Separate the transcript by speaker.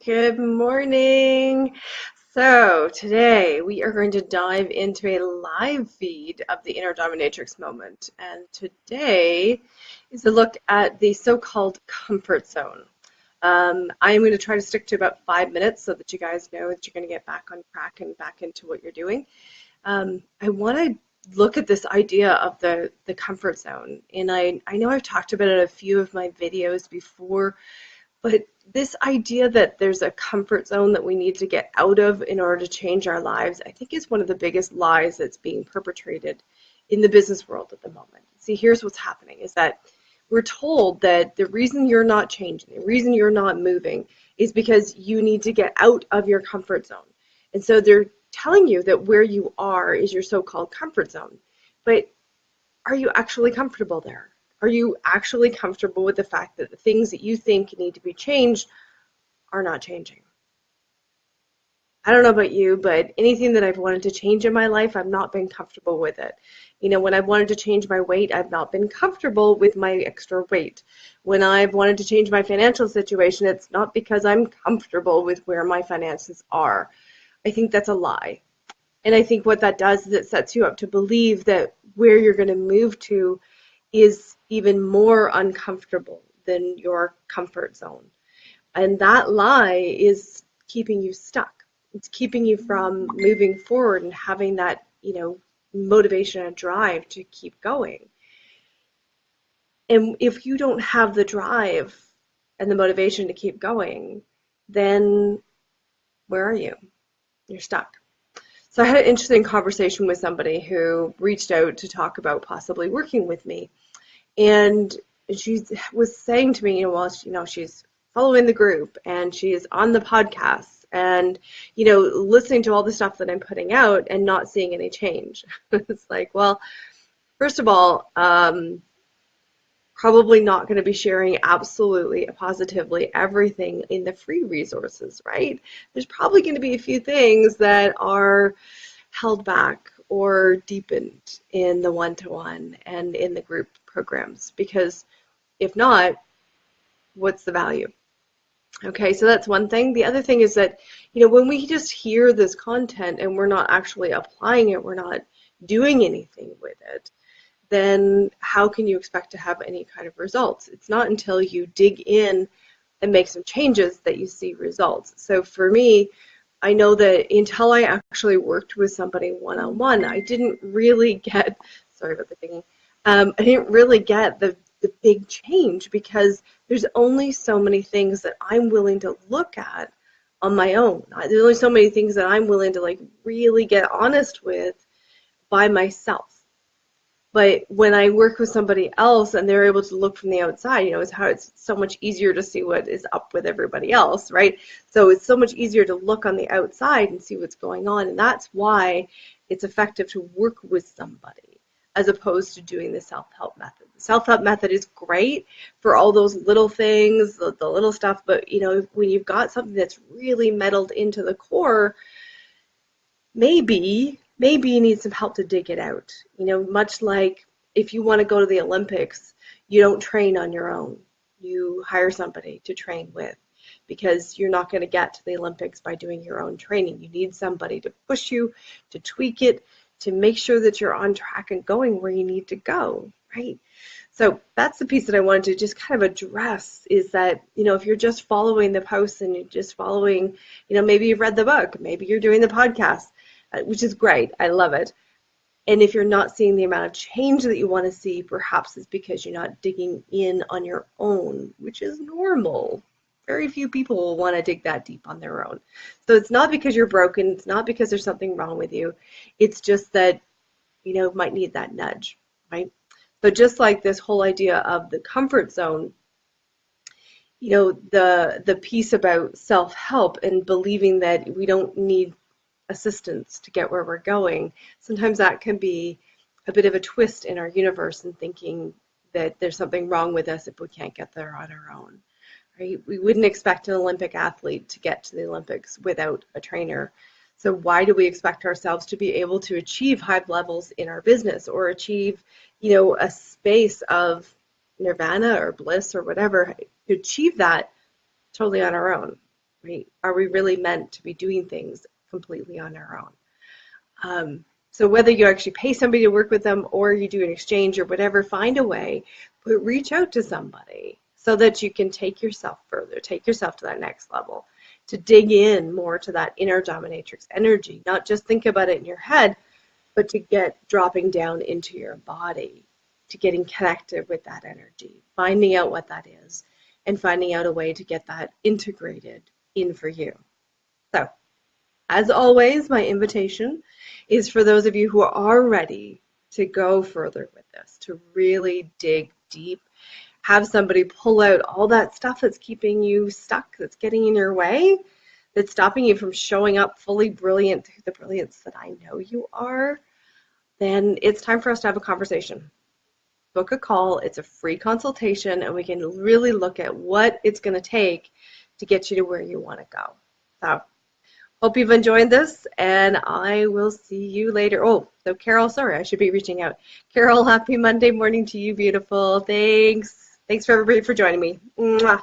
Speaker 1: Good morning. So today we are going to dive into a live feed of the Inner Dominatrix moment. And today is a look at the so-called comfort zone. I am going to try to stick to about 5 minutes so that you guys know that you're going to get back on track and back into what you're doing. I want to look at this idea of the comfort zone. And I know I've talked about it in a few of my videos before, but this idea that there's a comfort zone that we need to get out of in order to change our lives, I think is one of the biggest lies that's being perpetrated in the business world at the moment. See, here's what's happening is that we're told that the reason you're not changing, the reason you're not moving is because you need to get out of your comfort zone. And so they're telling you that where you are is your so-called comfort zone. But are you actually comfortable there? Are you actually comfortable with the fact that the things that you think need to be changed are not changing? I don't know about you, but anything that I've wanted to change in my life, I've not been comfortable with it. You know, when I've wanted to change my weight, I've not been comfortable with my extra weight. When I've wanted to change my financial situation, it's not because I'm comfortable with where my finances are. I think that's a lie. And I think what that does is it sets you up to believe that where you're going to move to is even more uncomfortable than your comfort zone. And that lie is keeping you stuck. It's keeping you from moving forward and having that, motivation and drive to keep going. And if you don't have the drive and the motivation to keep going, then where are you? You're stuck. So I had an interesting conversation with somebody who reached out to talk about possibly working with me. And she was saying to me, she's following the group and she is on the podcast and, listening to all the stuff that I'm putting out and not seeing any change. It's like, well, first of all, probably not going to be sharing absolutely positively everything in the free resources, right? There's probably going to be a few things that are held back or deepened in the one-to-one and in the group programs, because if not, what's the value? Okay, so that's one thing. The other thing is that, when we just hear this content and we're not actually applying it, we're not doing anything with it, then how can you expect to have any kind of results? It's not until you dig in and make some changes that you see results. So for me, I know that until I actually worked with somebody one-on-one, I didn't really get, sorry about the thinking, I didn't really get the big change, because there's only so many things that I'm willing to look at on my own. There's only so many things that I'm willing to really get honest with by myself. But when I work with somebody else and they're able to look from the outside, it's so much easier to see what is up with everybody else, right? So it's so much easier to look on the outside and see what's going on. And that's why it's effective to work with somebody as opposed to doing the self-help method. The self-help method is great for all those little things, the little stuff, but when you've got something that's really meddled into the core, maybe you need some help to dig it out. Much like if you want to go to the Olympics, you don't train on your own. You hire somebody to train with, because you're not going to get to the Olympics by doing your own training. You need somebody to push you, to tweak it, to make sure that you're on track and going where you need to go, right? So that's the piece that I wanted to just kind of address, is that, if you're just following the posts and you're just following, maybe you've read the book, maybe you're doing the podcast, which is great. I love it. And if you're not seeing the amount of change that you want to see, perhaps it's because you're not digging in on your own, which is normal. Very few people will want to dig that deep on their own. So it's not because you're broken. It's not because there's something wrong with you. It's just that, might need that nudge, right? So just like this whole idea of the comfort zone, the piece about self-help and believing that we don't need assistance to get where we're going, sometimes that can be a bit of a twist in our universe, and thinking that there's something wrong with us if we can't get there on our own, right? We wouldn't expect an Olympic athlete to get to the Olympics without a trainer. So why do we expect ourselves to be able to achieve high levels in our business, or achieve, a space of nirvana or bliss or whatever, to achieve that totally on our own? right? Are we really meant to be doing things completely on our own? So whether you actually pay somebody to work with them or you do an exchange or whatever, find a way, but reach out to somebody so that you can take yourself further, take yourself to that next level, to dig in more to that inner dominatrix energy, not just think about it in your head, but to get dropping down into your body, to getting connected with that energy, finding out what that is, and finding out a way to get that integrated in for you. So as always, my invitation is for those of you who are ready to go further with this, to really dig deep, have somebody pull out all that stuff that's keeping you stuck, that's getting in your way, that's stopping you from showing up fully brilliant to the brilliance that I know you are, then it's time for us to have a conversation. Book a call. It's a free consultation, and we can really look at what it's going to take to get you to where you want to go. So hope you've enjoyed this, and I will see you later. Oh, so Carol, sorry, I should be reaching out. Carol, happy Monday morning to you, beautiful. Thanks. Thanks for everybody for joining me. Mwah.